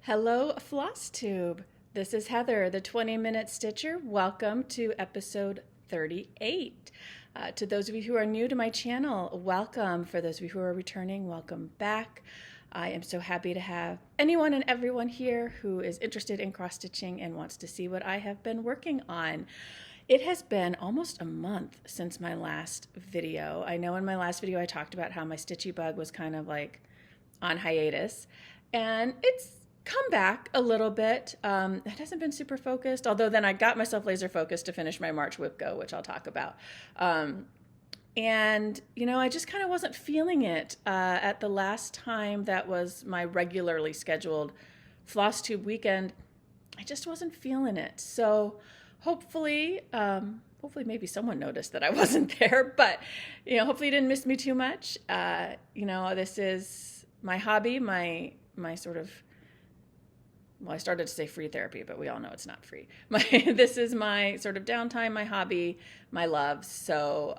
Hello, Flosstube. This is Heather, the 20-minute stitcher. Welcome to episode 38. To those of you who are new to my channel, welcome. For those of you who are returning, welcome back. I am so happy to have anyone and everyone here who is interested in cross-stitching and wants to see what I have been working on. It has been almost a month since my last video. I know in my last video I talked about how my stitchy bug was kind of like on hiatus, and it's come back a little bit. It hasn't been super focused, although then I got myself laser focused to finish my March whip go, which I'll talk about. And, you know, I just kind of wasn't feeling it at the last time that was my regularly scheduled Flosstube weekend. I just wasn't feeling it. So hopefully maybe someone noticed that I wasn't there, but, you know, hopefully you didn't miss me too much. You know, this is my hobby, my sort of, well, I started to say free therapy, but we all know it's not free. This is my sort of downtime, my hobby, my love. So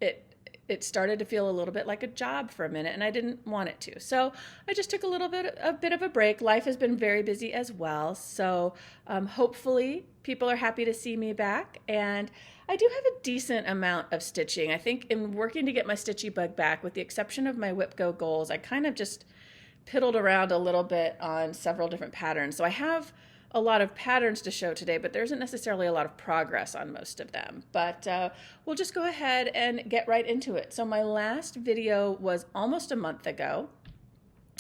it started to feel a little bit like a job for a minute, and I didn't want it to. So I just took a bit of a break. Life has been very busy as well. So hopefully people are happy to see me back. And I do have a decent amount of stitching. I think in working to get my stitchy bug back, with the exception of my whip go goals, I kind of just piddled around a little bit on several different patterns. So I have a lot of patterns to show today, but there isn't necessarily a lot of progress on most of them. But we'll just go ahead and get right into it. So my last video was almost a month ago.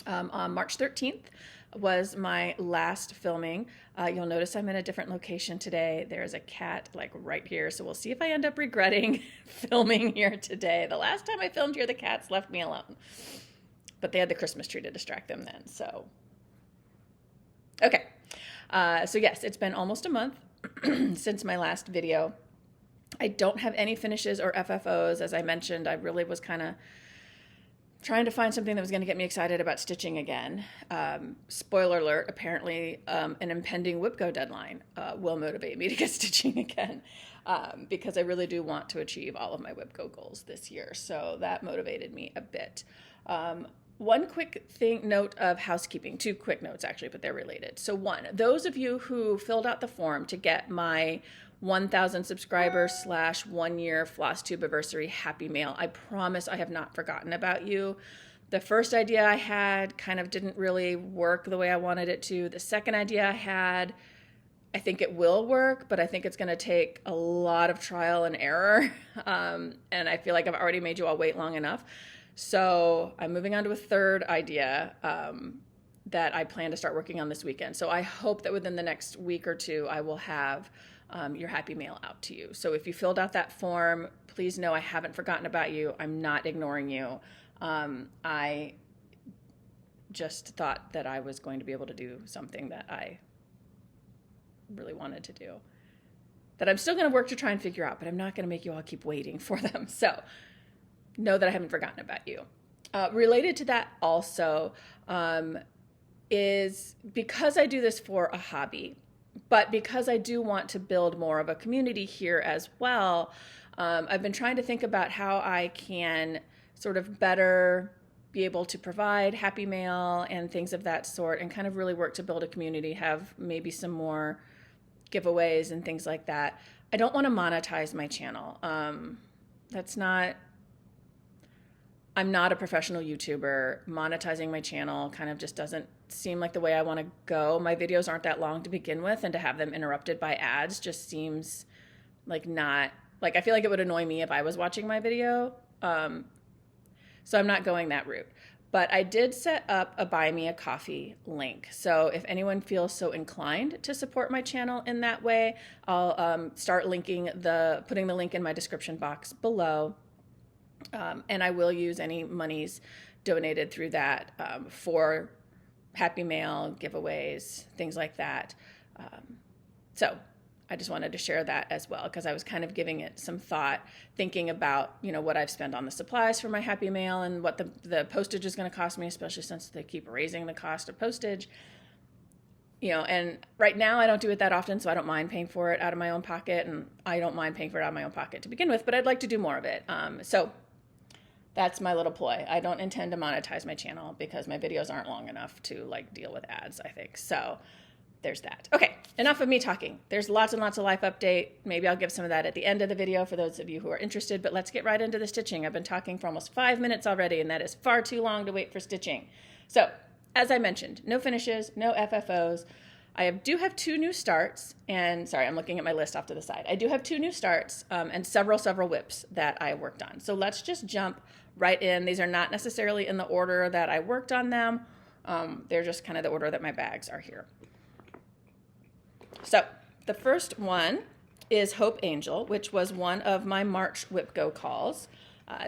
On March 13th was my last filming. You'll notice I'm in a different location today. There's a cat like right here. So we'll see if I end up regretting filming here today. The last time I filmed here, the cats left me alone. But they had the Christmas tree to distract them then, so. Okay, so yes, it's been almost a month since my last video. I don't have any finishes or FFOs. As I mentioned, I really was kind of trying to find something that was going to get me excited about stitching again. Spoiler alert, apparently an impending whip go deadline will motivate me to get stitching again, because I really do want to achieve all of my whip go goals this year. So that motivated me a bit. One quick note of housekeeping, two quick notes actually, but they're related. So one, those of you who filled out the form to get my 1,000 subscribers / 1 year Flosstube anniversary happy mail, I promise I have not forgotten about you. The first idea I had kind of didn't really work the way I wanted it to. The second idea I had, I think it will work, but I think it's going to take a lot of trial and error. And I feel like I've already made you all wait long enough. So I'm moving on to a third idea that I plan to start working on this weekend. So I hope that within the next week or two, I will have your happy mail out to you. So if you filled out that form, please know I haven't forgotten about you. I'm not ignoring you. I just thought that I was going to be able to do something that I really wanted to do, that I'm still going to work to try and figure out, but I'm not going to make you all keep waiting for them. So know that I haven't forgotten about you. Related to that also is because I do this for a hobby, but because I do want to build more of a community here as well, I've been trying to think about how I can sort of better be able to provide happy mail and things of that sort, and kind of really work to build a community, have maybe some more giveaways and things like that. I don't want to monetize my channel. I'm not a professional YouTuber. Monetizing my channel kind of just doesn't seem like the way I want to go. My videos aren't that long to begin with, and to have them interrupted by ads just seems like not, like I feel like it would annoy me if I was watching my video. So I'm not going that route. But I did set up a Buy Me a Coffee link. So if anyone feels so inclined to support my channel in that way, I'll start putting the link in my description box below. And I will use any monies donated through that for happy mail, giveaways, things like that. So I just wanted to share that as well, because I was kind of giving it some thought, thinking about, you know, what I've spent on the supplies for my happy mail and what the postage is going to cost me, especially since they keep raising the cost of postage. You know, and right now I don't do it that often, so I don't mind paying for it out of my own pocket, and I don't mind paying for it out of my own pocket to begin with, but I'd like to do more of it. So that's my little ploy. I don't intend to monetize my channel because my videos aren't long enough to like deal with ads, I think. So there's that. Okay, enough of me talking. There's lots and lots of life update. Maybe I'll give some of that at the end of the video for those of you who are interested, but let's get right into the stitching. I've been talking for almost 5 minutes already, and that is far too long to wait for stitching. So, as I mentioned, no finishes, no FFOs. I do have 2 new starts, and sorry, I'm looking at my list off to the side. I do have 2 new starts and several whips that I worked on. So let's just jump right in. These are not necessarily in the order that I worked on them. They're just kind of the order that my bags are here. So the first one is Hope Angel, which was one of my March Whip Go calls.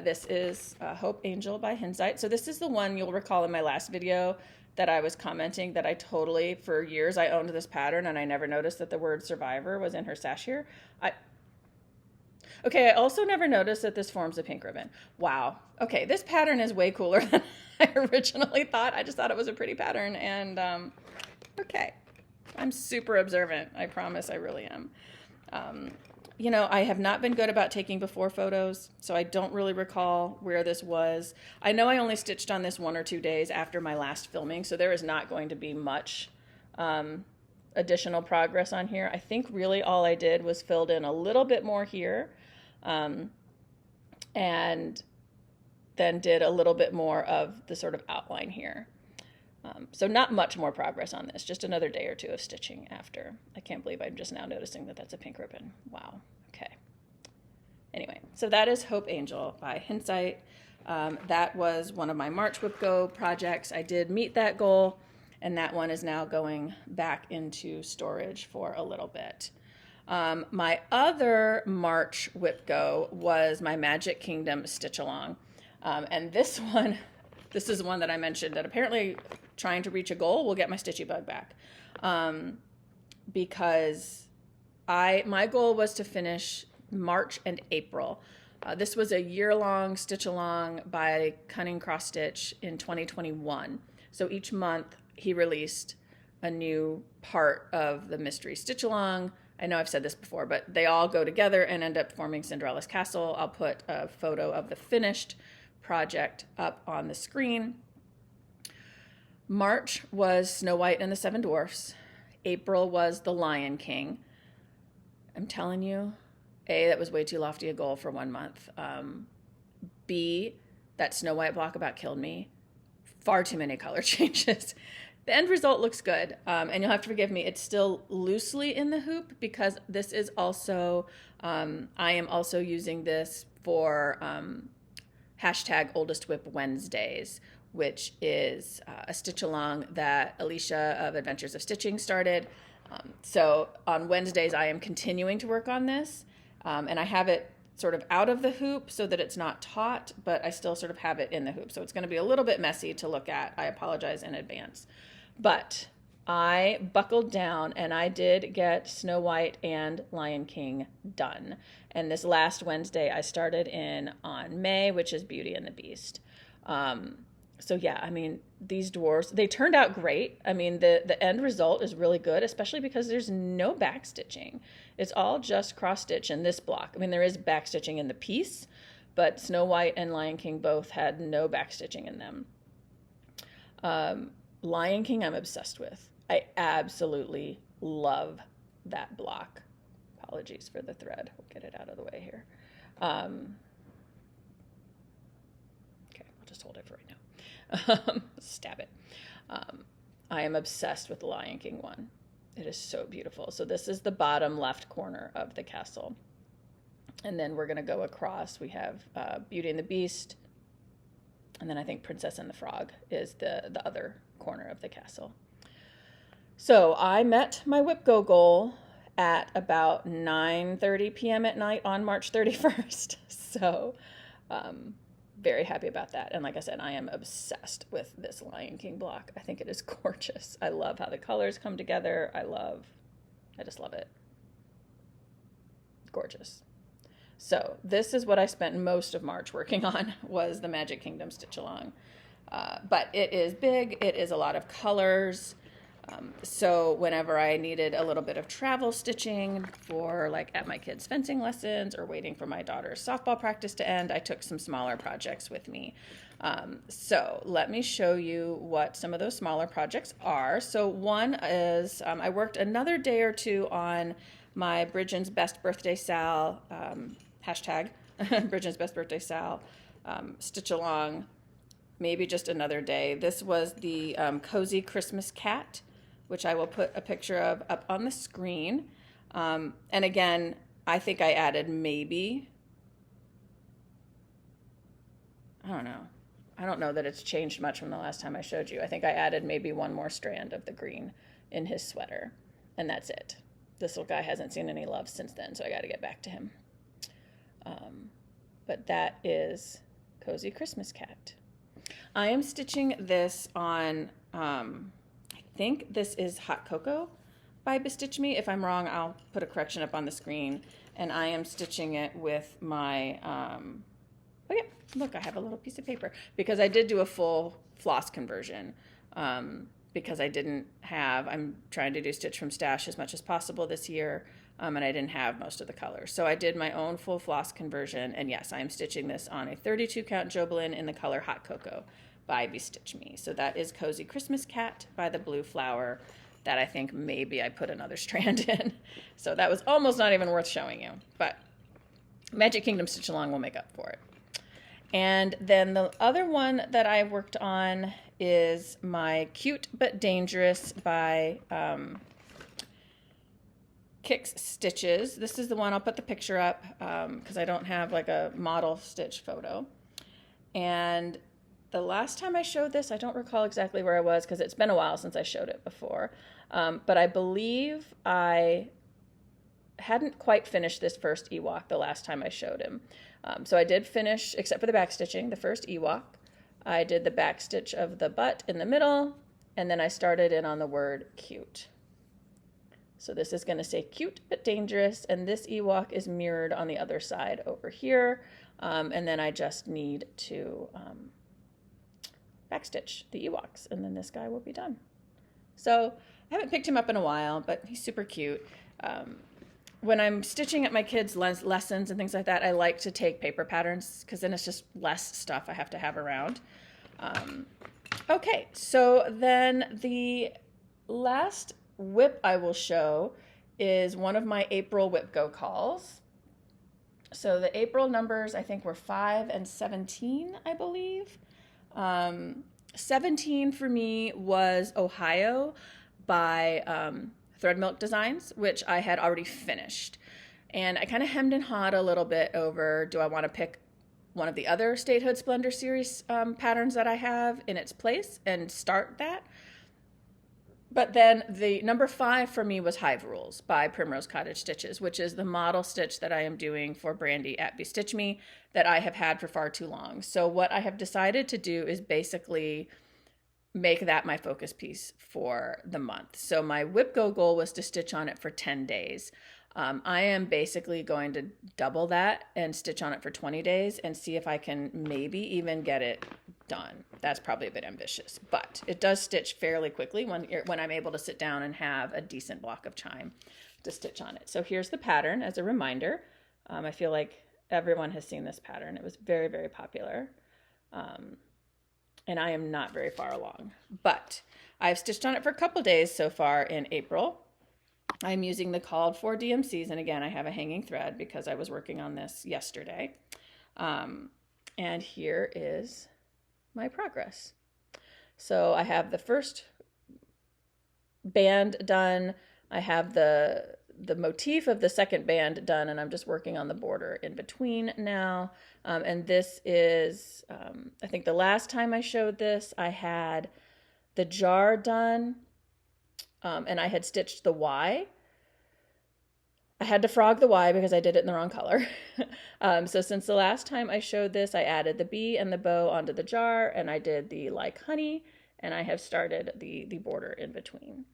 This is Hope Angel by Hinzeit. So this is the one you'll recall in my last video that I was commenting that I totally, for years, I owned this pattern and I never noticed that the word survivor was in her sash here. Okay, I also never noticed that this forms a pink ribbon. Wow. Okay, this pattern is way cooler than I originally thought. I just thought it was a pretty pattern, and okay. I'm super observant. I promise I really am. You know, I have not been good about taking before photos, so I don't really recall where this was. I know I only stitched on this 1 or 2 days after my last filming, so there is not going to be much additional progress on here. I think really all I did was filled in a little bit more here, and then did a little bit more of the sort of outline here. So not much more progress on this, just another day or 2 of stitching after. I can't believe I'm just now noticing that that's a pink ribbon. Wow, okay. Anyway, so that is Hope Angel by Hinzeit. That was one of my March Whip Go projects. I did meet that goal, and that one is now going back into storage for a little bit. My other March Whip Go was my Magic Kingdom Stitch Along. And this one, this is one that I mentioned that apparently trying to reach a goal will get my stitchy bug back. Because my goal was to finish March and April. This was a year-long stitch along by Cunning Cross Stitch in 2021. So each month he released a new part of the mystery stitch along. I know I've said this before, but they all go together and end up forming Cinderella's Castle. I'll put a photo of the finished project up on the screen. March was Snow White and the Seven Dwarfs. April was The Lion King. I'm telling you, A, that was way too lofty a goal for 1 month. B, that Snow White block about killed me. Far too many color changes. The end result looks good, and you'll have to forgive me. It's still loosely in the hoop because this is also, I am also using this for hashtag Oldest Whip Wednesdays, which is a stitch along that Alicia of Adventures of Stitching started. So on Wednesdays, I am continuing to work on this, and I have it sort of out of the hoop so that it's not taut, but I still sort of have it in the hoop. So it's going to be a little bit messy to look at. I apologize in advance. But I buckled down and I did get Snow White and Lion King done. And this last Wednesday I started in on May, which is Beauty and the Beast. So yeah, I mean, these dwarfs, they turned out great. I mean, the end result is really good, especially because there's no back stitching. It's all just cross stitch in this block. I mean, there is back stitching in the piece, but Snow White and Lion King both had no back stitching in them. Lion King I'm obsessed with. I absolutely love that block. Apologies for the thread. We'll get it out of the way here. Okay, I'll just hold it for right now. Stab it. I am obsessed with the Lion King one. It is so beautiful. So this is the bottom left corner of the castle. And then we're going to go across. We have Beauty and the Beast. And then I think Princess and the Frog is the other corner of the castle. So I met my Whip Go goal at about 9:30 p.m. at night on March 31st. So very happy about that. And like I said, I am obsessed with this Lion King block. I think it is gorgeous. I love how the colors come together. I just love it. Gorgeous. So this is what I spent most of March working on, was the Magic Kingdom Stitch Along. But it is big. It is a lot of colors. So whenever I needed a little bit of travel stitching for like at my kids' fencing lessons or waiting for my daughter's softball practice to end, I took some smaller projects with me. So let me show you what some of those smaller projects are. So one is I worked another day or two on my Bridgen's Best Birthday Sal, hashtag Bridgen's Best Birthday Sal, stitch along, maybe just another day. This was the Cozy Christmas Cat, which I will put a picture of up on the screen. And again, I think I added maybe, I don't know that it's changed much from the last time I showed you. I think I added maybe one more strand of the green in his sweater, and that's it. This little guy hasn't seen any love since then, so I got to get back to him. But that is Cozy Christmas Cat. I am stitching this on, I think this is Hot Cocoa by Bestitch Me. If I'm wrong, I'll put a correction up on the screen. And I am stitching it with my, oh yeah, look, I have a little piece of paper because I did do a full floss conversion. Because I didn't have, I'm trying to do stitch from stash as much as possible this year, and I didn't have most of the colors. So I did my own full floss conversion, and yes, I am stitching this on a 32 count Jobelan in the color Hot Cocoa by Bestitch Me. So that is Cozy Christmas Cat by the Blue Flower that I think maybe I put another strand in. So that was almost not even worth showing you, but Magic Kingdom Stitch Along will make up for it. And then the other one that I worked on is my Cute But Dangerous by Kix Stitches. This is the one, I'll put the picture up because I don't have like a model stitch photo. And the last time I showed this, I don't recall exactly where I was because it's been a while since I showed it before. But I believe I hadn't quite finished this first Ewok the last time I showed him. So I did finish, except for the back stitching, the first Ewok. I did the back stitch of the butt in the middle, and then I started in on the word cute. So this is going to say Cute But Dangerous, and this Ewok is mirrored on the other side over here. And then I just need to backstitch the Ewoks, and then this guy will be done. So I haven't picked him up in a while, but he's super cute. When I'm stitching at my kids' lessons and things like that, I like to take paper patterns because then it's just less stuff I have to have around. Okay, so then the last whip I will show is one of my April Whip Go calls. So the April numbers I think were 5 and 17, I believe. 17 for me was Ohio by Thread Milk Designs, which I had already finished. And I kind of hemmed and hawed a little bit over, do I want to pick one of the other Statehood Splendor series patterns that I have in its place and start that? But then the number 5 for me was Hive Rules by Primrose Cottage Stitches, which is the model stitch that I am doing for Brandy at Bestitch Me that I have had for far too long. So what I have decided to do is basically make that my focus piece for the month. So my Whip Go goal was to stitch on it for 10 days. I am basically going to double that and stitch on it for 20 days and see if I can maybe even get it done. That's probably a bit ambitious, but it does stitch fairly quickly when I'm able to sit down and have a decent block of time to stitch on it. So here's the pattern as a reminder. I feel like everyone has seen this pattern. It was very, very popular. And I am not very far along, but I've stitched on it for a couple days so far in April. I'm using the called for DMCs, and again, I have a hanging thread because I was working on this yesterday. And here is my progress. So I have the first band done. I have the motif of the second band done, and I'm just working on the border in between now. And this is, I think the last time I showed this, I had the jar done, and I had stitched the Y. I had to frog the Y because I did it in the wrong color. So since the last time I showed this, I added the bee and the bow onto the jar, and I did the like honey, and I have started the border in between.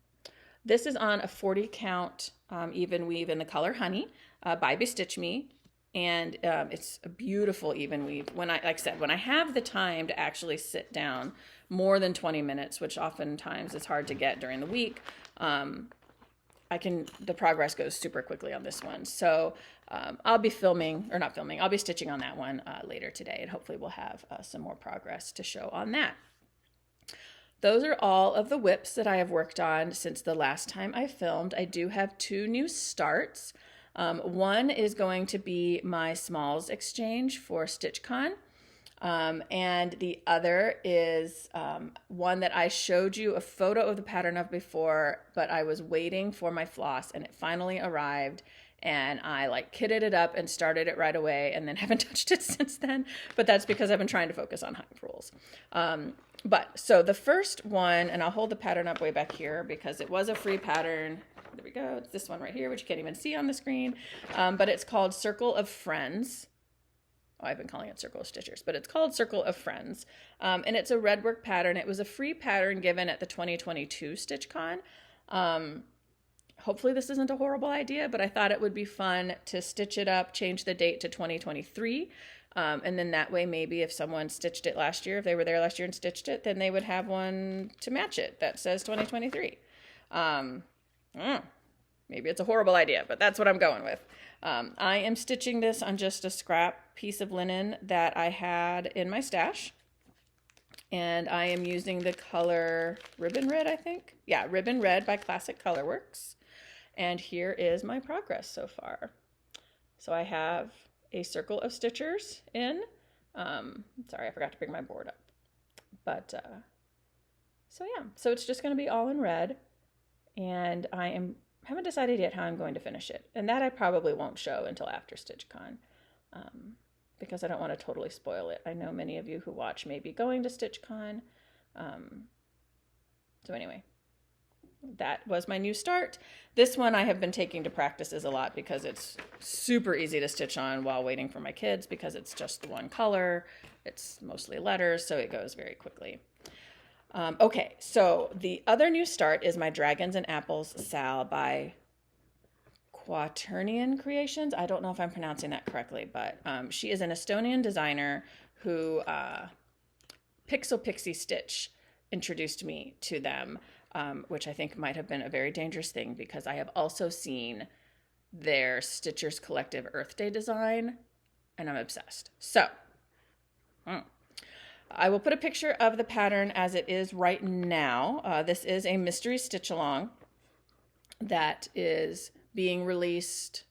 This is on a 40 count even weave in the color Honey by Bestitch Me, and it's a beautiful even weave. When I have the time to actually sit down more than 20 minutes, which oftentimes is hard to get during the week, the progress goes super quickly on this one. So I'll be I'll be stitching on that one later today, and hopefully we'll have some more progress to show on that. Those are all of the whips that I have worked on since the last time I filmed. I do have 2 new starts. One is going to be my smalls exchange for StitchCon. And the other is one that I showed you a photo of the pattern of before, but I was waiting for my floss and it finally arrived, and I like kitted it up and started it right away and then haven't touched it since then. But that's because I've been trying to focus on Hive rules. So the first one, and I'll hold the pattern up way back here because it was a free pattern. There we go. It's this one right here, which you can't even see on the screen. But it's called Circle of Friends. Oh, I've been calling it Circle of Stitchers, but it's called Circle of Friends. And it's a red work pattern. It was a free pattern given at the 2022 StitchCon. Hopefully this isn't a horrible idea, but I thought it would be fun to stitch it up, change the date to 2023. And then that way, maybe if someone stitched it last year, if they were there last year and stitched it, then they would have one to match it that says 2023. Maybe it's a horrible idea, but that's what I'm going with. I am stitching this on just a scrap piece of linen that I had in my stash. And I am using the color Ribbon Red, I think. Yeah, Ribbon Red by Classic Colorworks. And here is my progress so far. So I have a circle of stitchers in. Sorry, I forgot to bring my board up. But, so yeah, so it's just going to be all in red. And haven't decided yet how I'm going to finish it. And that I probably won't show until after StitchCon, because I don't want to totally spoil it. I know many of you who watch may be going to StitchCon. So anyway, that was my new start. This one I have been taking to practices a lot because it's super easy to stitch on while waiting for my kids because it's just the one color. It's mostly letters, so it goes very quickly. Okay, so the other new start is my Dragons and Apples Sal by Quaternion Creations. I don't know if I'm pronouncing that correctly, but she is an Estonian designer who Pixel Pixie Stitch introduced me to them, which I think might have been a very dangerous thing because I have also seen their Stitchers Collective Earth Day design, and I'm obsessed. So, I will put a picture of the pattern as it is right now. This is a mystery stitch along that is being released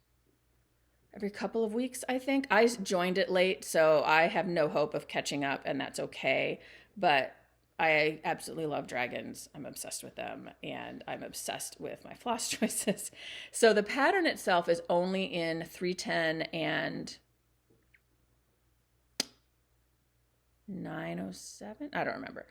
every couple of weeks, I think. I joined it late, so I have no hope of catching up, and that's okay. But I absolutely love dragons. I'm obsessed with them, and I'm obsessed with my floss choices. So the pattern itself is only in 310 and 907. I don't remember.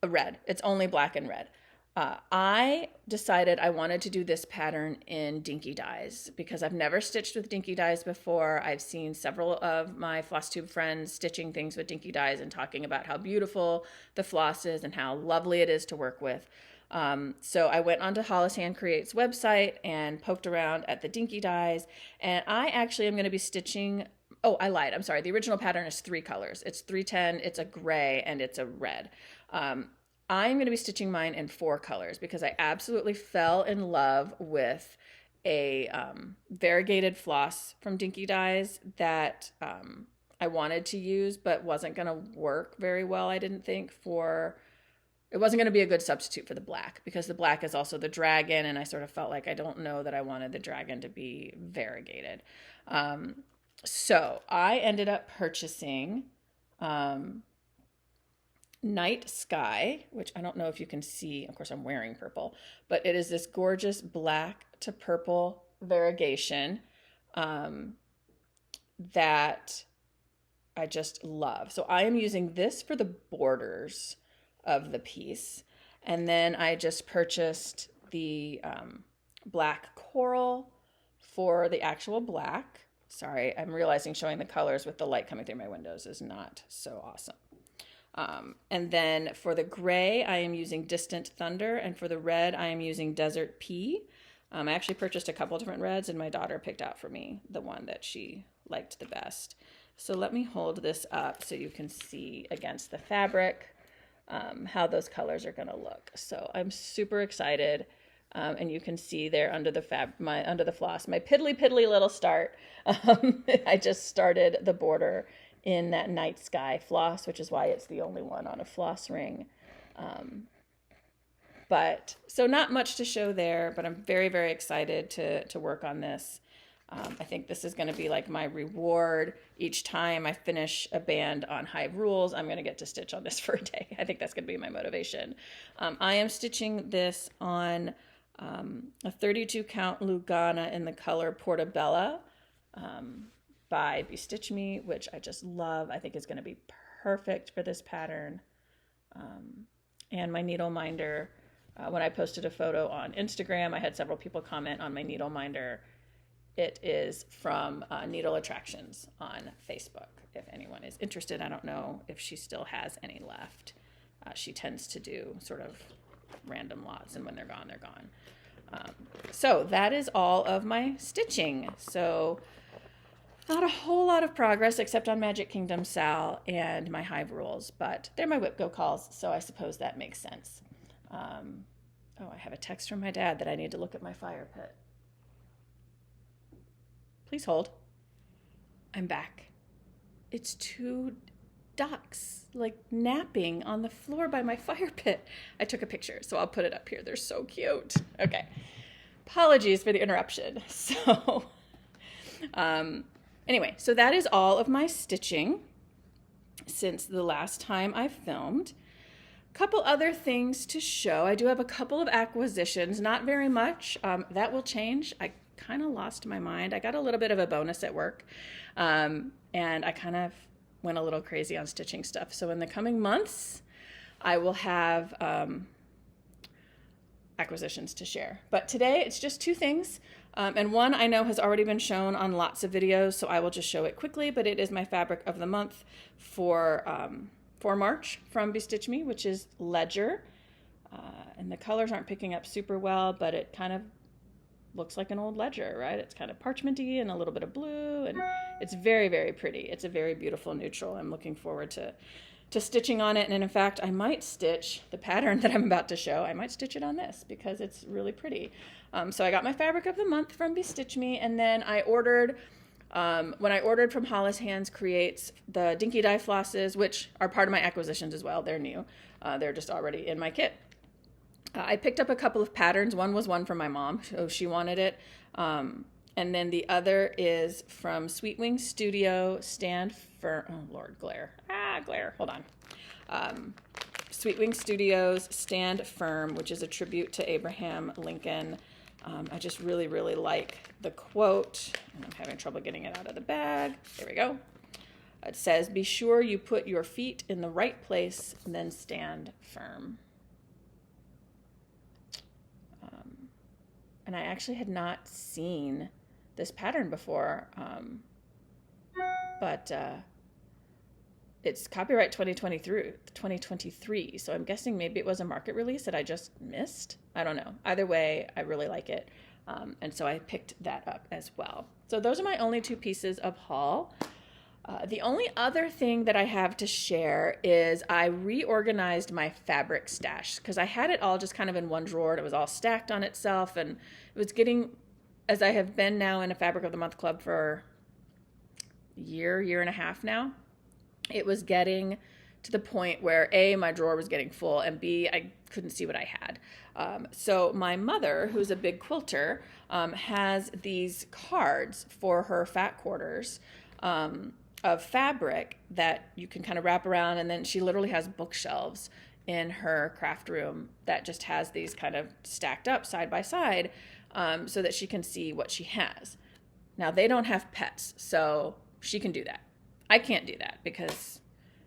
Red. It's only black and red. I decided I wanted to do this pattern in dinky dyes because I've never stitched with dinky dyes before. I've seen several of my Flosstube friends stitching things with dinky dyes and talking about how beautiful the floss is and how lovely it is to work with. So I went onto Hollis Hand Creates website and poked around at the dinky dyes, and I actually am going to be stitching. Oh, I lied. I'm sorry. The original pattern is 3 colors. It's 310, it's a gray, and it's a red. I'm going to be stitching mine in 4 colors because I absolutely fell in love with a variegated floss from Dinky Dyes that I wanted to use but wasn't going to work very well, I didn't think, it wasn't going to be a good substitute for the black because the black is also the dragon, and I sort of felt like I don't know that I wanted the dragon to be variegated. So I ended up purchasing Night Sky, which I don't know if you can see. Of course, I'm wearing purple, but it is this gorgeous black to purple variegation that I just love. So I am using this for the borders of the piece. And then I just purchased the black coral for the actual black. Sorry, I'm realizing showing the colors with the light coming through my windows is not so awesome. And then for the gray, I am using Distant Thunder, and for the red, I am using Desert Pea. I actually purchased a couple different reds, and my daughter picked out for me the one that she liked the best. So let me hold this up so you can see against the fabric. how those colors are going to look. So I'm super excited. And you can see there under the under the floss, my piddly little start. I just started the border in that night sky floss, which is why it's the only one on a floss ring. But so not much to show there, but I'm very, very excited to work on this. I think this is going to be like my reward. Each time I finish a band on Hive rules, I'm going to get to stitch on this for a day. I think that's going to be my motivation. I am stitching this on a 32 count Lugana in the color Portobello by Bestitch Me, which I just love. I think is going to be perfect for this pattern. And my needle minder, when I posted a photo on Instagram, I had several people comment on my needle minder. It is from Needle Attractions on Facebook. If anyone is interested, I don't know if she still has any left. She tends to do sort of random lots, and when they're gone, they're gone. So that is all of my stitching. So not a whole lot of progress except on Magic Kingdom Sal and my Hive rules, but they're my whip go calls, so I suppose that makes sense. Oh, I have a text from my dad that I need to look at my fire pit. Please hold. I'm back. It's 2 ducks like napping on the floor by my fire pit. I took a picture, so I'll put it up here. They're so cute. Okay. Apologies for the interruption. So anyway, so that is all of my stitching since the last time I filmed. Couple other things to show. I do have a couple of acquisitions, not very much. That will change. I kind of lost my mind. I got a little bit of a bonus at work, and I kind of went a little crazy on stitching stuff. So in the coming months, I will have acquisitions to share. But today it's just 2 things. And one I know has already been shown on lots of videos, so I will just show it quickly, but it is my fabric of the month for March from Bestitch Me, which is Ledger. And the colors aren't picking up super well, but it kind of looks like an old ledger, right? It's kind of parchmenty and a little bit of blue, and it's very, very pretty. It's a very beautiful neutral. I'm looking forward to stitching on it. And in fact, I might stitch the pattern that I'm about to show. I might stitch it on this because it's really pretty. So I got my fabric of the month from Bestitch Me, and then I ordered, when I ordered from Hollis Hands Creates, the Dinky Dye flosses, which are part of my acquisitions as well. They're new. They're just already in my kit. I picked up a couple of patterns. One was one from my mom, so she wanted it. And then the other is from Sweet Wing Studio, Stand Firm. Oh, Lord, glare. Glare. Hold on. Sweet Wing Studios, Stand Firm, which is a tribute to Abraham Lincoln. I just really, really like the quote. I'm having trouble getting it out of the bag. There we go. It says, "Be sure you put your feet in the right place, then stand firm." And I actually had not seen this pattern before, but it's copyright 2023, so I'm guessing maybe it was a market release that I just missed. I don't know. Either way, I really like it, and so I picked that up as well. So those are my only 2 pieces of haul. The only other thing that I have to share is I reorganized my fabric stash because I had it all just kind of in one drawer and it was all stacked on itself, and it was getting, as I have been now in a Fabric of the Month club for a year and a half now, it was getting to the point where A, my drawer was getting full, and B, I couldn't see what I had. So my mother, who's a big quilter, has these cards for her fat quarters of fabric that you can kind of wrap around, and then she literally has bookshelves in her craft room that just has these kind of stacked up side by side, so that she can see what she has. Now, they don't have pets, so she can do that. I can't do that because,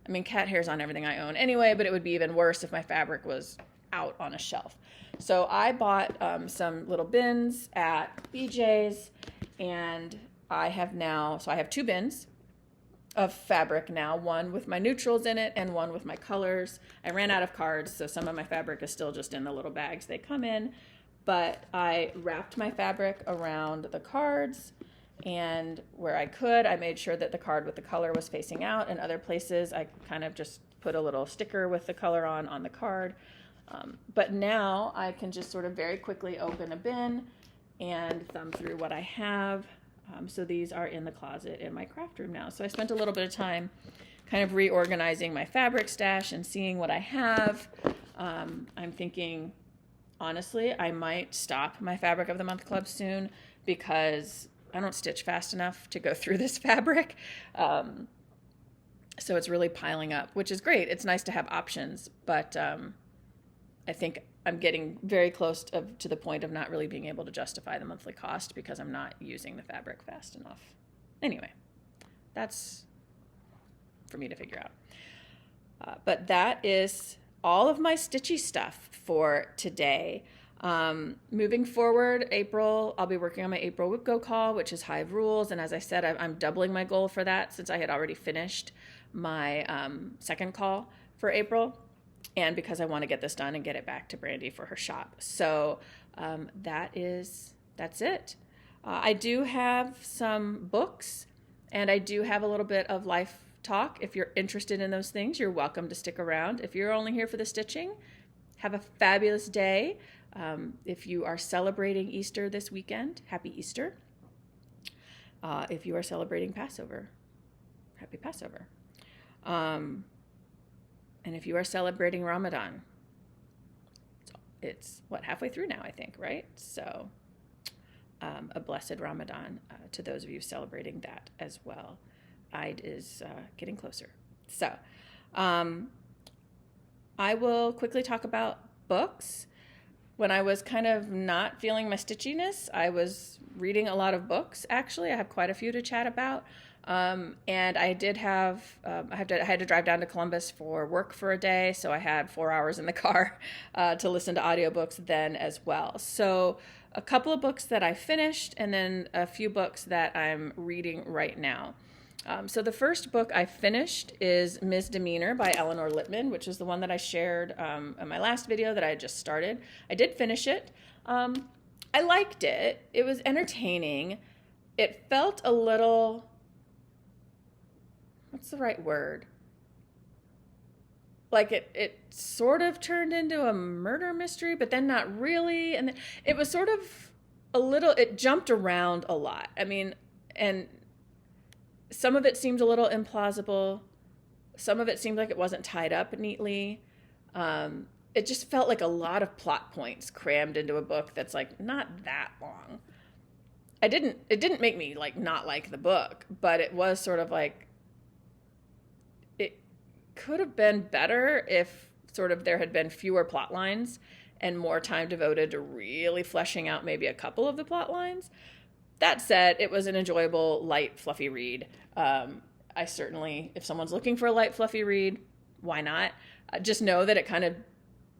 I mean, cat hair's on everything I own anyway, but it would be even worse if my fabric was out on a shelf. So I bought some little bins at BJ's, and I have 2 bins of fabric now, one with my neutrals in it and one with my colors. I ran out of cards, so some of my fabric is still just in the little bags they come in, but I wrapped my fabric around the cards, and where I could, I made sure that the card with the color was facing out, and other places I kind of just put a little sticker with the color on the card. But now I can just sort of very quickly open a bin and thumb through what I have. So these are in the closet in my craft room now. So I spent a little bit of time kind of reorganizing my fabric stash and seeing what I have. I'm thinking, honestly, I might stop my Fabric of the Month Club soon because I don't stitch fast enough to go through this fabric. So it's really piling up, which is great. It's nice to have options, but I think I'm getting very close to the point of not really being able to justify the monthly cost because I'm not using the fabric fast enough. Anyway, that's for me to figure out. But that is all of my stitchy stuff for today. Moving forward, April, I'll be working on my April Whip Go call, which is Hive rules. And as I said, I'm doubling my goal for that since I had already finished my second call for April. And because I want to get this done and get it back to Brandy for her shop. So that's it. I do have some books and I do have a little bit of life talk. If you're interested in those things, you're welcome to stick around. If you're only here for the stitching, have a fabulous day. If you are celebrating Easter this weekend, happy Easter. If you are celebrating Passover, happy Passover. And if you are celebrating Ramadan, it's halfway through now, I think, right? So a blessed Ramadan to those of you celebrating that as well. Eid is getting closer. So I will quickly talk about books. When I was kind of not feeling my stitchiness, I was reading a lot of books, actually. I have quite a few to chat about. And I did have, I had to drive down to Columbus for work for a day. So I had 4 hours in the car to listen to audiobooks then as well. So a couple of books that I finished and then a few books that I'm reading right now. So the first book I finished is Ms. Demeanor by Elinor Lipman, which is the one that I shared in my last video that I just started. I did finish it. I liked it. It was entertaining. It felt a little... what's the right word? Like it sort of turned into a murder mystery, but then not really. And it was sort of it jumped around a lot. I mean, and some of it seemed a little implausible. Some of it seemed like it wasn't tied up neatly. It just felt like a lot of plot points crammed into a book that's like not that long. It didn't make me like not like the book, but it was sort of like, it could have been better if sort of there had been fewer plot lines and more time devoted to really fleshing out maybe a couple of the plot lines. That said, it was an enjoyable, light, fluffy read. I certainly, if someone's looking for a light, fluffy read, why not? Just know that it kind of,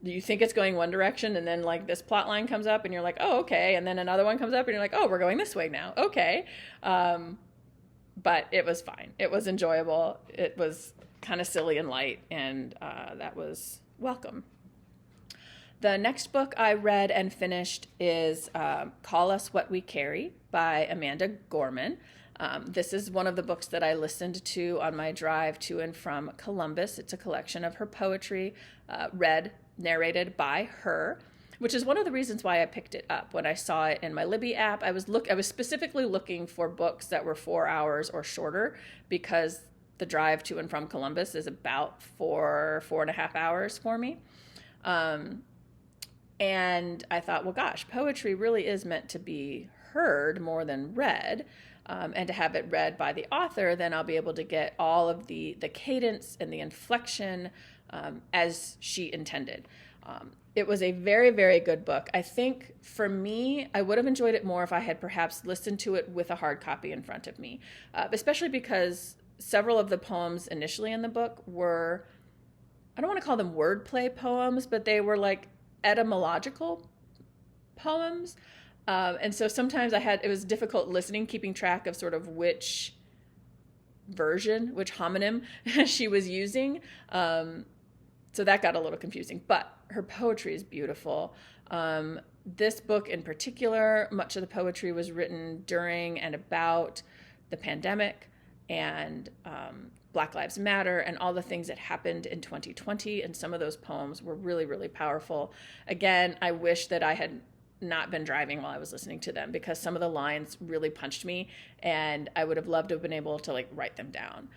you think it's going one direction and then like this plot line comes up and you're like, oh, okay. And then another one comes up and you're like, oh, we're going this way now. Okay. But it was fine. It was enjoyable. It was kind of silly and light, and that was welcome. The next book I read and finished is Call Us What We Carry by Amanda Gorman. This is one of the books that I listened to on my drive to and from Columbus. It's a collection of her poetry, narrated by her, which is one of the reasons why I picked it up. When I saw it in my Libby app, I was specifically looking for books that were 4 hours or shorter because the drive to and from Columbus is about 4.5 hours for me. And I thought, well, gosh, poetry really is meant to be heard more than read. And to have it read by the author, then I'll be able to get all of the cadence and the inflection as she intended. It was a very, very good book. I think for me, I would have enjoyed it more if I had perhaps listened to it with a hard copy in front of me, especially because several of the poems initially in the book were, I don't want to call them wordplay poems, but they were like etymological poems. And so sometimes it was difficult listening, keeping track of sort of which homonym she was using. So that got a little confusing, but her poetry is beautiful. This book in particular, much of the poetry was written during and about the pandemic, and Black Lives Matter and all the things that happened in 2020. And some of those poems were really, really powerful. Again, I wish that I had not been driving while I was listening to them, because some of the lines really punched me, and I would have loved to have been able to like write them down.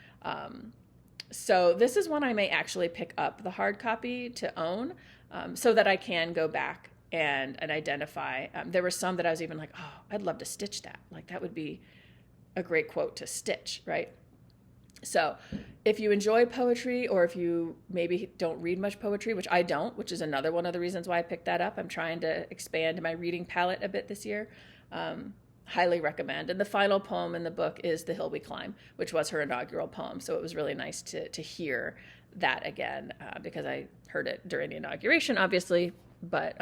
So this is one I may actually pick up the hard copy to own, so that I can go back and identify. There were some that I was even like, oh, I'd love to stitch that. Like that would be a great quote to stitch, right? So if you enjoy poetry, or if you maybe don't read much poetry, which I don't, which is another one of the reasons why I picked that up. I'm trying to expand my reading palette a bit this year. Highly recommend. And the final poem in the book is The Hill We Climb, which was her inaugural poem. So it was really nice to hear that again, because I heard it during the inauguration, obviously, but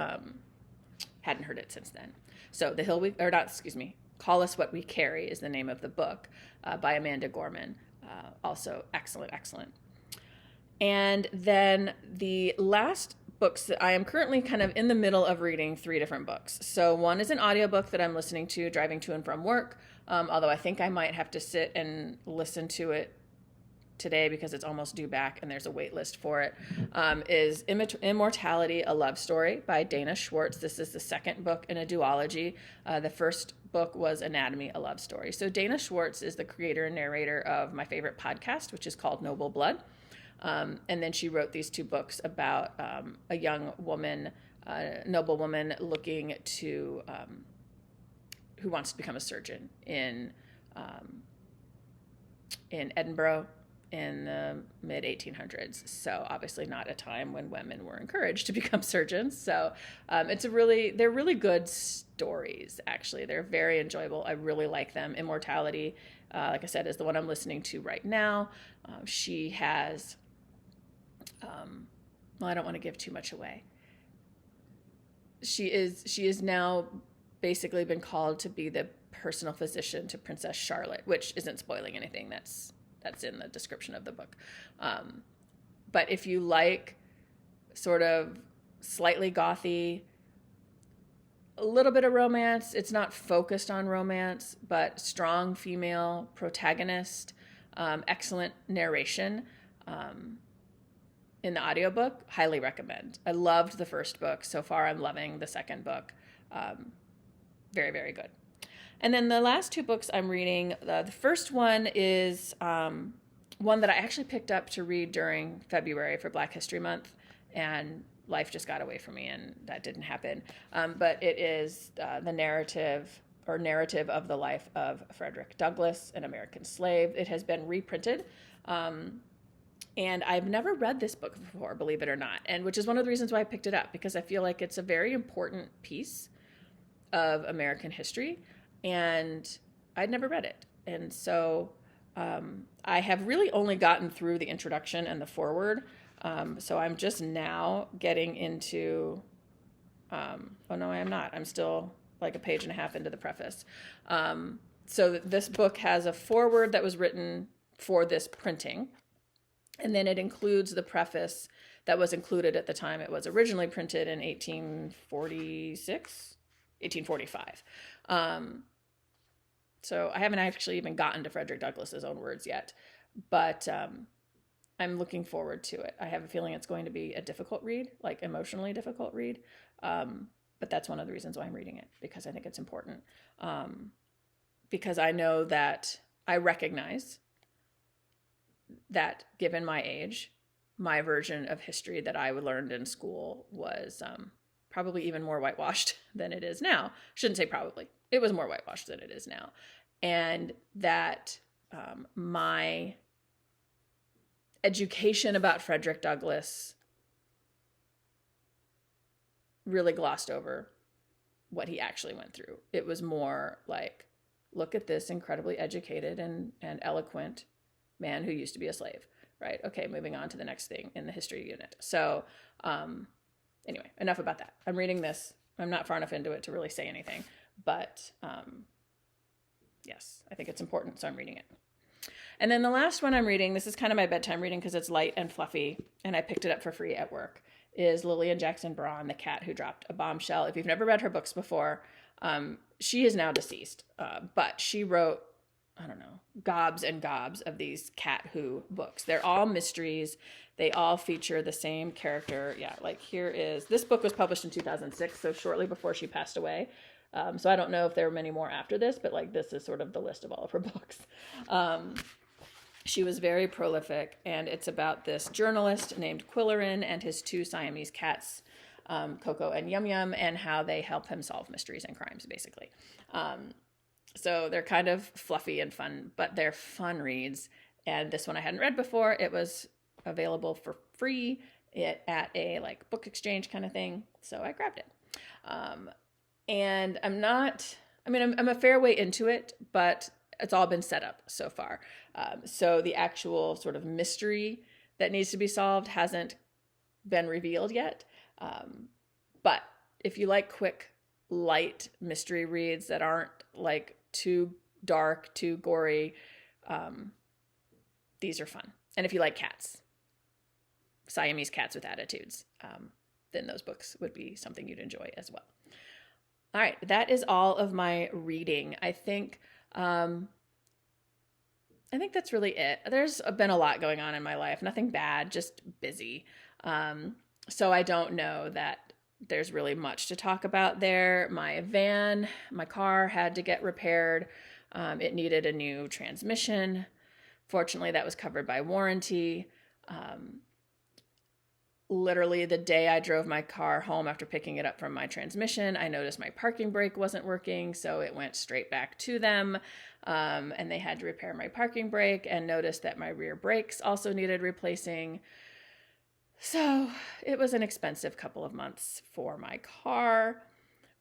hadn't heard it since then. So Call Us What We Carry is the name of the book, by Amanda Gorman. Also excellent, excellent. And then the last books that I am currently kind of in the middle of reading 3 different books. So one is an audiobook that I'm listening to driving to and from work, although I think I might have to sit and listen to it today because it's almost due back and there's a wait list for it, is Immortality, A Love Story by Dana Schwartz. This is the second book in a duology. The first book was Anatomy, A Love Story. So Dana Schwartz is the creator and narrator of my favorite podcast, which is called Noble Blood. And then she wrote these 2 books about a young woman, noble woman looking to, who wants to become a surgeon in Edinburgh in the mid 1800s. So obviously not a time when women were encouraged to become surgeons. So they're really good stories, actually. They're very enjoyable. I really like them. Immortality, like I said, is the one I'm listening to right now. She has, well, I don't want to give too much away. She is now basically been called to be the personal physician to Princess Charlotte, which isn't spoiling anything. That's in the description of the book. But if you like sort of slightly gothy, a little bit of romance, it's not focused on romance, but strong female protagonist, excellent narration in the audiobook, highly recommend. I loved the first book. So far, I'm loving the second book. Very, very good. And then the last 2 books I'm reading, the first one is one that I actually picked up to read during February for Black History Month, and life just got away from me, and that didn't happen. But it is the narrative of the life of Frederick Douglass, an American slave. It has been reprinted, and I've never read this book before, believe it or not, and which is one of the reasons why I picked it up, because I feel like it's a very important piece of American history. And I'd never read it. And so I have really only gotten through the introduction and the foreword. So I'm just now getting into, oh no, I am not. I'm still like a page and a half into the preface. So this book has a foreword that was written for this printing. And then it includes the preface that was included at the time it was originally printed in 1845. So I haven't actually even gotten to Frederick Douglass's own words yet, but I'm looking forward to it. I have a feeling it's going to be a difficult read, like emotionally difficult read, but that's one of the reasons why I'm reading it, because I think it's important, because I know that I recognize that given my age, my version of history that I learned in school was probably even more whitewashed than it is now. Shouldn't say probably. It was more whitewashed than it is now. And that my education about Frederick Douglass really glossed over what he actually went through. It was more like, look at this incredibly educated and eloquent man who used to be a slave, right? Okay, moving on to the next thing in the history unit. So anyway, enough about that. I'm reading this. I'm not far enough into it to really say anything, but yes, I think it's important, so I'm reading it. And then the last one I'm reading, this is kind of my bedtime reading because it's light and fluffy, and I picked it up for free at work, is Lillian Jackson Braun, The Cat Who Dropped a Bombshell. If you've never read her books before, she is now deceased, but she wrote I don't know, gobs and gobs of these Cat Who books. They're all mysteries. They all feature the same character. Yeah, like here is, this book was published in 2006, so shortly before she passed away. So I don't know if there were many more after this, but like this is sort of the list of all of her books. She was very prolific, and it's about this journalist named Quillerin and his two Siamese cats, Coco and Yum Yum, and how they help him solve mysteries and crimes, basically. So they're kind of fluffy and fun, but they're fun reads. And this one I hadn't read before. It was available for free at a like book exchange kind of thing. So I grabbed it. And I'm a fair way into it, but it's all been set up so far. So the actual sort of mystery that needs to be solved hasn't been revealed yet. But if you like quick, light mystery reads that aren't like too dark, too gory, these are fun. And if you like cats, Siamese cats with attitudes, then those books would be something you'd enjoy as well. All right, that is all of my reading. I think that's really it. There's been a lot going on in my life. Nothing bad, just busy. So I don't know that there's really much to talk about there. My car had to get repaired. It needed a new transmission. Fortunately, that was covered by warranty. Literally the day I drove my car home after picking it up from my transmission, I noticed my parking brake wasn't working, so it went straight back to them, and they had to repair my parking brake, and noticed that my rear brakes also needed replacing. So it was an expensive couple of months for my car.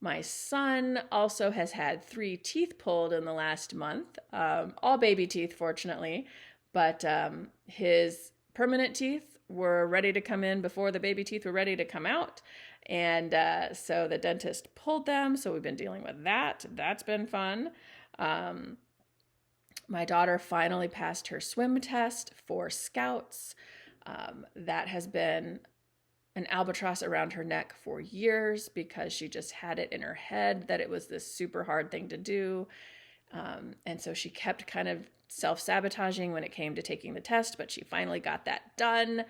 My son also has had 3 teeth pulled in the last month, all baby teeth, fortunately, but his permanent teeth were ready to come in before the baby teeth were ready to come out. And so the dentist pulled them. So we've been dealing with that. That's been fun. My daughter finally passed her swim test for Scouts. That has been an albatross around her neck for years because she just had it in her head that it was this super hard thing to do. And so she kept kind of self-sabotaging when it came to taking the test, but she finally got that done.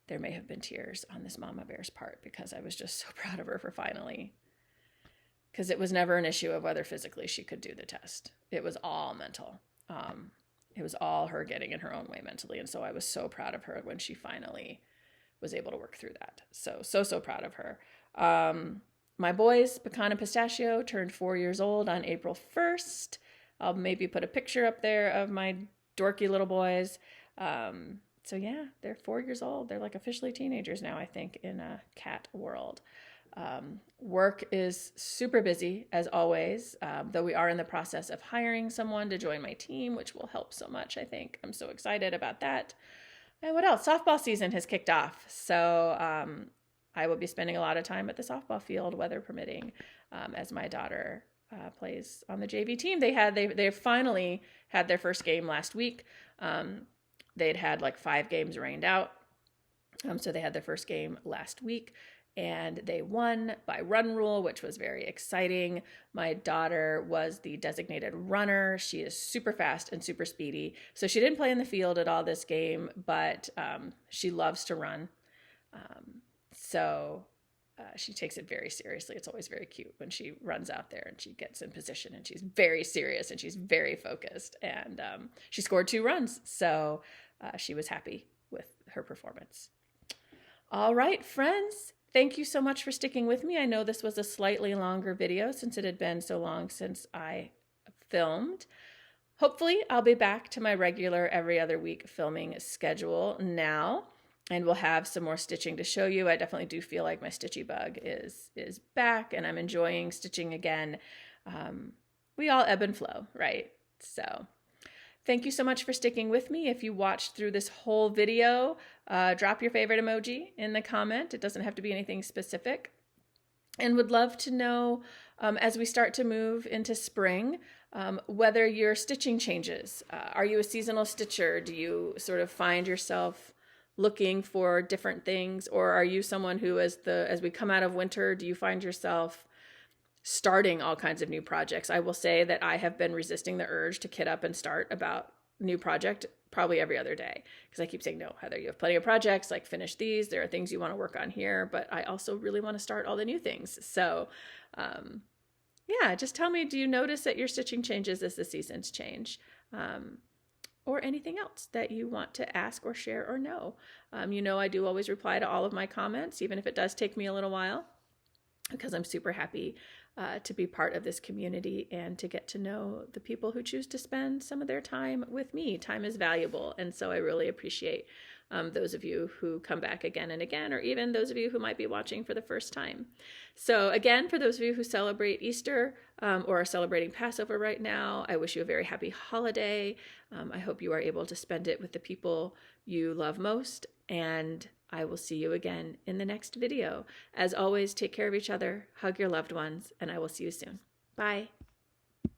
There may have been tears on this mama bear's part because I was just so proud of her for finally, because it was never an issue of whether physically she could do the test. It was all mental. It was all her getting in her own way mentally. And so I was so proud of her when she finally was able to work through that. So proud of her. My boys, Pecan and Pistachio, turned 4 years old on April 1st. I'll maybe put a picture up there of my dorky little boys. So yeah, they're 4 years old. They're like officially teenagers now, I think, in a cat world. Work is super busy, as always, though we are in the process of hiring someone to join my team, which will help so much, I think. I'm so excited about that. And what else? Softball season has kicked off. So I will be spending a lot of time at the softball field, weather permitting, as my daughter plays on the JV team. They finally had their first game last week. They'd had like 5 games rained out. So they had their first game last week, and they won by run rule, which was very exciting. My daughter was the designated runner. She is super fast and super speedy. So she didn't play in the field at all this game, but she loves to run. So she takes it very seriously. It's always very cute when she runs out there and she gets in position and she's very serious and she's very focused. And she scored 2 runs. So she was happy with her performance. All right, friends. Thank you so much for sticking with me. I know this was a slightly longer video since it had been so long since I filmed. Hopefully, I'll be back to my regular every other week filming schedule now. And we'll have some more stitching to show you. I definitely do feel like my stitchy bug is back, and I'm enjoying stitching again. We all ebb and flow, right? So thank you so much for sticking with me. If you watched through this whole video, drop your favorite emoji in the comment. It doesn't have to be anything specific. And would love to know, as we start to move into spring, whether your stitching changes. Are you a seasonal stitcher? Do you sort of find yourself looking for different things, or are you someone who, as we come out of winter, do you find yourself starting all kinds of new projects. I will say that I have been resisting the urge to kit up and start about new project probably every other day, because I keep saying, no, Heather, you have plenty of projects, like finish these. There are things you want to work on here, but I also really want to start all the new things. So yeah, just tell me, do you notice that your stitching changes as the seasons change? Or anything else that you want to ask or share or know. You know, I do always reply to all of my comments, even if it does take me a little while, because I'm super happy to be part of this community and to get to know the people who choose to spend some of their time with me. Time is valuable, and so I really appreciate those of you who come back again and again, or even those of you who might be watching for the first time. So again, for those of you who celebrate Easter or are celebrating Passover right now, I wish you a very happy holiday. I hope you are able to spend it with the people you love most, and I will see you again in the next video. As always, take care of each other, hug your loved ones, and I will see you soon. Bye.